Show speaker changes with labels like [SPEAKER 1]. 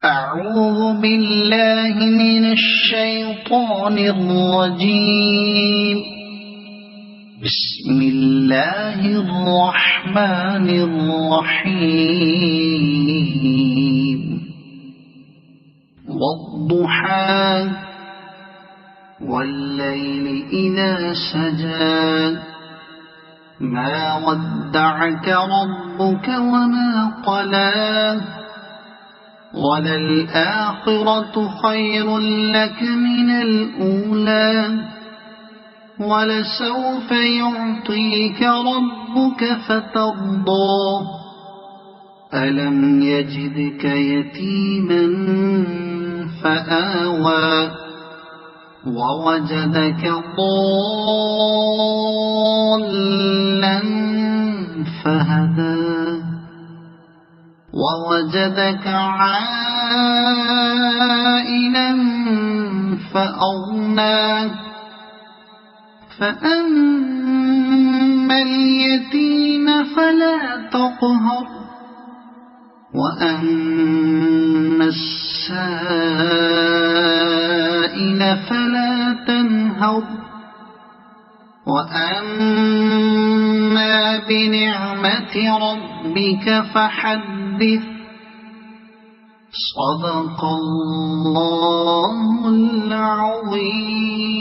[SPEAKER 1] أعوذ بالله من الشيطان الرجيم. بسم الله الرحمن الرحيم. والضحى والليل إذا سجى ما ودعك ربك وما قلى وللآخرة خير لك من الأولى ولسوف يعطيك ربك فترضى ألم يجدك يتيما فآوى ووجدك ضالا فهدى ووجدك عائلا فأغنى فأما اليتيم فلا تقهر وأما السائل فلا تنهر وأما بنعمة ربك فحدث. صدق الله العظيم.